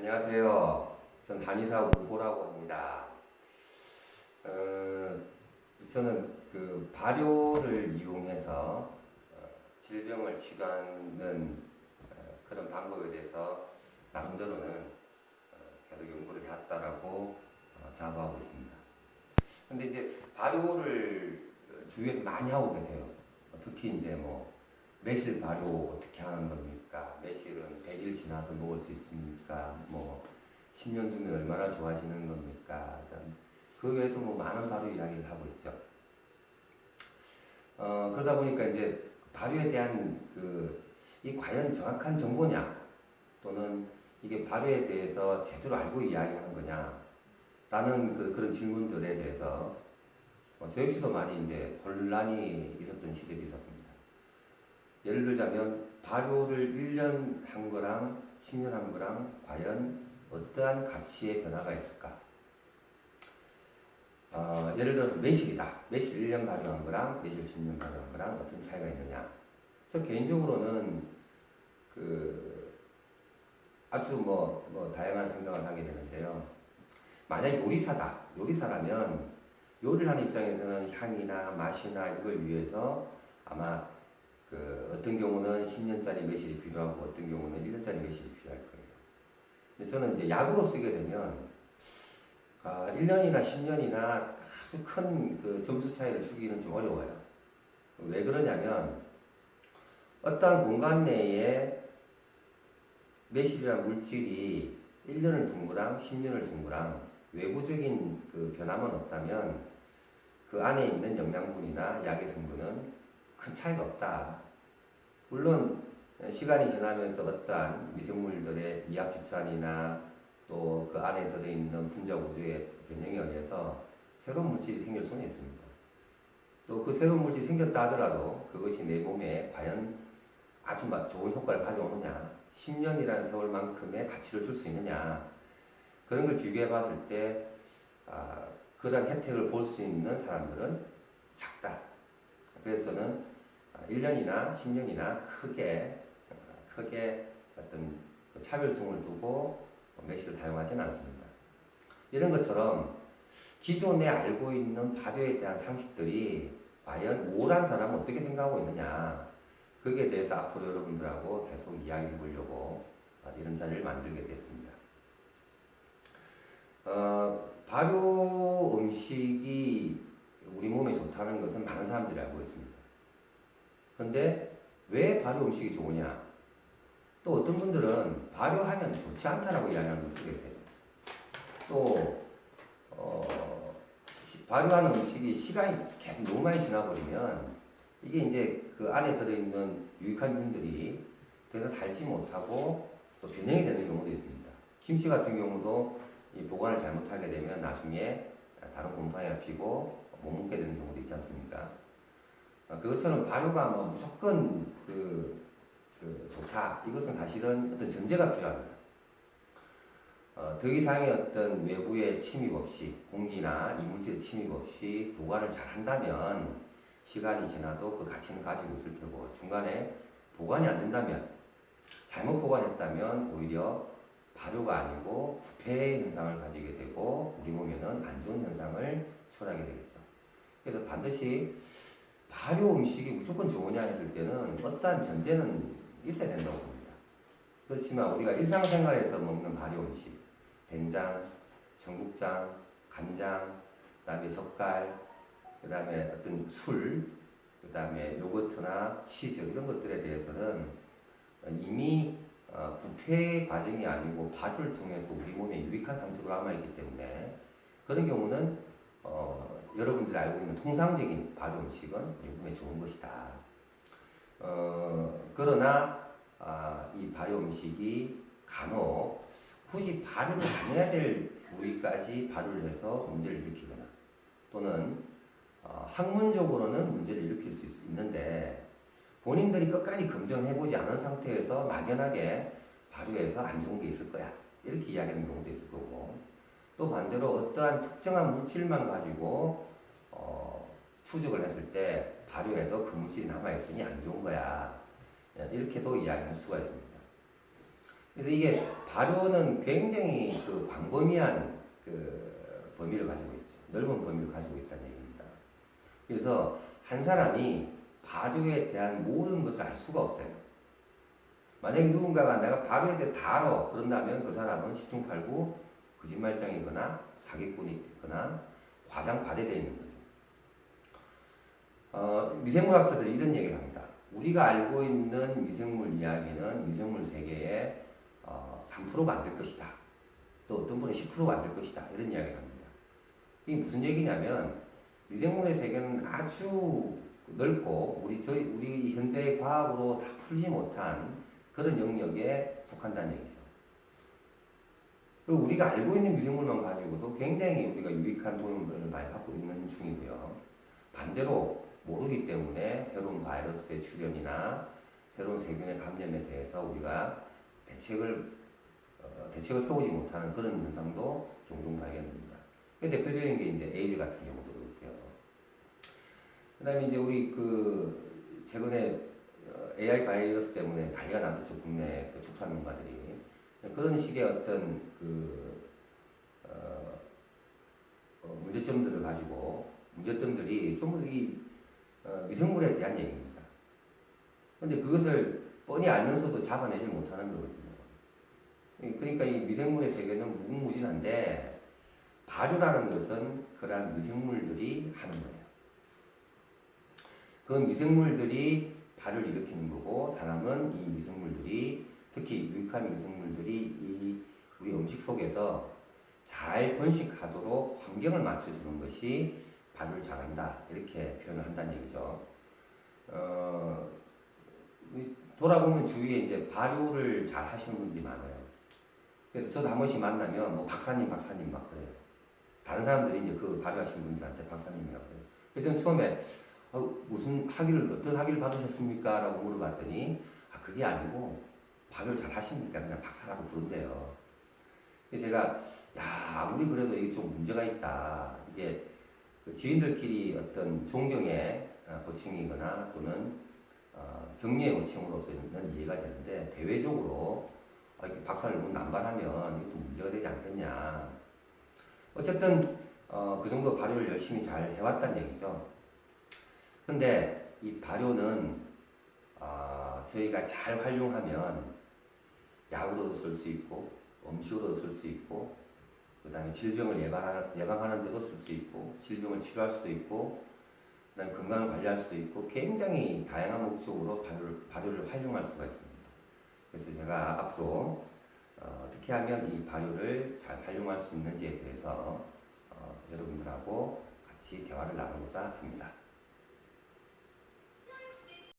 안녕하세요. 전 한의사 우호라고 합니다. 저는 그 발효를 이용해서 질병을 치료하는 그런 방법에 대해서 나름대로는 계속 연구를 해왔다라고 자부하고 있습니다. 근데 이제 발효를 주위에서 많이 하고 계세요. 특히 이제 뭐 매실 발효 어떻게 하는 겁니까? 매실은 100일 지나서 먹을 수 있습니까? 뭐 10년 두면 얼마나 좋아지는 겁니까? 그 외에도 뭐 많은 발효 이야기를 하고 있죠. 그러다 보니까 이제 발효에 대한 이 과연 정확한 정보냐? 또는 이게 발효에 대해서 제대로 알고 이야기하는 거냐? 라는 그런 질문들에 대해서 저 역시도 많이 이제 혼란이 있었던 시절이 있었습니다. 예를 들자면 발효를 1년 한 거랑 10년 한 거랑 과연 어떠한 가치의 변화가 있을까? 예를 들어서 매실이다. 매실 1년 발효한 거랑 매실 10년 발효한 거랑 어떤 차이가 있느냐? 저 개인적으로는 아주 다양한 생각을 하게 되는데요. 만약 요리사라면 요리를 하는 입장에서는 향이나 맛이나 이걸 위해서 아마 어떤 경우는 10년짜리 매실이 필요하고 어떤 경우는 1년짜리 매실이 필요할 거예요. 근데 저는 이제 약으로 쓰게 되면 1년이나 10년이나 아주 큰 점수 차이를 주기는 좀 어려워요. 왜 그러냐면 어떠한 공간 내에 매실이라는 물질이 1년을 둔 거랑 10년을 둔 거랑 외부적인 변화만 없다면 그 안에 있는 영양분이나 약의 성분은 큰 차이가 없다. 물론 시간이 지나면서 어떠한 미생물들의 이합 집산이나 또 그 안에 들어있는 분자 구조의 변형에 의해서 새로운 물질이 생길 수는 있습니다. 또 그 새로운 물질이 생겼다 하더라도 그것이 내 몸에 과연 아주 좋은 효과를 가져오느냐, 10년이라는 세월만큼의 가치를 줄 수 있느냐, 그런 걸 비교해 봤을 때 그런 혜택을 볼 수 있는 사람들은 작다. 그래서 저는 1년이나 10년이나 크게 어떤 차별성을 두고 매실을 사용하지는 않습니다. 이런 것처럼 기존에 알고 있는 발효에 대한 상식들이 과연 우월한 사람은 어떻게 생각하고 있느냐, 거기에 대해서 앞으로 여러분들하고 계속 이야기해 보려고 이런 자리를 만들게 됐습니다. 발효 음식이 우리 몸에 좋다는 것은 많은 사람들이 알고 있습니다. 그런데 왜 발효 음식이 좋으냐? 또 어떤 분들은 발효하면 좋지 않다라고 이야기하는 분도 계세요. 또 발효하는 음식이 시간이 계속 너무 많이 지나버리면 이게 이제 그 안에 들어있는 유익한 균들이 더 이상 살지 못하고 또 변형이 되는 경우도 있습니다. 김치 같은 경우도 이 보관을 잘못하게 되면 나중에 다른 곰팡이가 피고 못 먹게 되는 경우도 있지 않습니까? 그것처럼 발효가 무조건 좋다. 이것은 사실은 어떤 전제가 필요합니다. 더 이상의 어떤 외부의 침입 없이, 공기나 이물질의 침입 없이 보관을 잘 한다면 시간이 지나도 그 가치는 가지고 있을 테고, 중간에 보관이 안 된다면, 잘못 보관했다면 오히려 발효가 아니고 부패 현상을 가지게 되고 우리 몸에는 안 좋은 현상을 초래하게 되겠죠. 그래서 반드시 발효 음식이 무조건 좋으냐 했을 때는 어떠한 전제는 있어야 된다고 봅니다. 그렇지만 우리가 일상생활에서 먹는 발효 음식, 된장, 청국장, 간장, 그 다음에 젓갈, 그 다음에 어떤 술, 그 다음에 요거트나 치즈 이런 것들에 대해서는 이미 부패 과정이 아니고 발효를 통해서 우리 몸에 유익한 상태로 남아있기 때문에 그런 경우는 여러분들이 알고 있는 통상적인 발효 음식은 우리 몸에 좋은 것이다. 그러나 이 발효 음식이 간혹 굳이 발효를 안 해야 될 부위까지 발효를 해서 문제를 일으키거나 또는 학문적으로는 문제를 일으킬 수 있는데 본인들이 끝까지 검증해보지 않은 상태에서 막연하게 발효해서 안 좋은 게 있을 거야, 이렇게 이야기하는 경우도 있을 거고, 또 반대로 어떠한 특정한 물질만 가지고 추적을 했을 때 발효해도 그 물질이 남아있으니 안 좋은 거야, 이렇게도 이야기할 수가 있습니다. 그래서 이게 발효는 굉장히 그 광범위한 그 범위를 가지고 있죠. 넓은 범위를 가지고 있다는 얘기입니다. 그래서 한 사람이 발효에 대한 모든 것을 알 수가 없어요. 만약에 누군가가 내가 발효에 대해서 다 알아. 그런다면 그 사람은 십중팔구 거짓말장이거나 사기꾼이거나 과장과대되어 있는 거죠. 미생물학자들이 이런 얘기를 합니다. 우리가 알고 있는 미생물 이야기는 미생물 세계의 3%가 안 될 것이다. 또 어떤 분은 10%가 안 될 것이다. 이런 이야기를 합니다. 이게 무슨 얘기냐면 미생물의 세계는 아주 넓고 우리 현대 과학으로 다 풀지 못한 그런 영역에 속한다는 얘기죠. 그리고 우리가 알고 있는 미생물만 가지고도 굉장히 우리가 유익한 도움을 많이 받고 있는 중이고요. 반대로 모르기 때문에 새로운 바이러스의 출현이나 새로운 세균의 감염에 대해서 우리가 대책을 세우지 못하는 그런 현상도 종종 발견됩니다. 그 대표적인 게 이제 에이즈 같은 경우도 그렇고요. 그 다음에 이제 우리 최근에 AI 바이러스 때문에 난리가 났었죠. 국내 축산농가들이. 그런 식의 어떤 문제점들을 가지고, 문제점들이 전부 이 미생물에 대한 얘기입니다. 근데 그것을 뻔히 알면서도 잡아내지 못하는 거거든요. 그러니까 이 미생물의 세계는 무궁무진한데, 발효라는 것은 그러한 미생물들이 하는 거예요. 그 미생물들이 발효를 일으키는 거고, 사람은 이 미생물들이, 특히 유익한 미생물들이 우리 음식 속에서 잘 번식하도록 환경을 맞춰주는 것이 발효를 잘한다. 이렇게 표현을 한다는 얘기죠. 돌아보면 주위에 이제 발효를 잘 하시는 분들이 많아요. 그래서 저도 한 번씩 만나면 뭐 박사님 막 그래요. 다른 사람들이 이제 그 발효하시는 분들한테 박사님이라고 그래요. 그래서 저는 처음에 어떤 학위를 받으셨습니까? 라고 물어봤더니, 그게 아니고, 발효를 잘 하시니까 그냥 박사라고 부른대요. 그래서 제가, 우리 그래도 이게 좀 문제가 있다. 이게 지인들끼리 어떤 존경의 호칭이거나 또는 격려의 호칭으로서는 이해가 되는데, 대외적으로 이렇게 박사를 너무 남발하면 이게 좀 문제가 되지 않겠냐. 어쨌든, 그 정도 발효를 열심히 잘 해왔다는 얘기죠. 근데 이 발효는 저희가 잘 활용하면 약으로도 쓸 수 있고 음식으로도 쓸 수 있고 그 다음에 질병을 예방하는 데도 쓸 수 있고 질병을 치료할 수도 있고 그 다음에 건강을 관리할 수도 있고 굉장히 다양한 목적으로 발효를 활용할 수가 있습니다. 그래서 제가 앞으로 어떻게 하면 이 발효를 잘 활용할 수 있는지에 대해서 여러분들하고 같이 대화를 나누고자 합니다.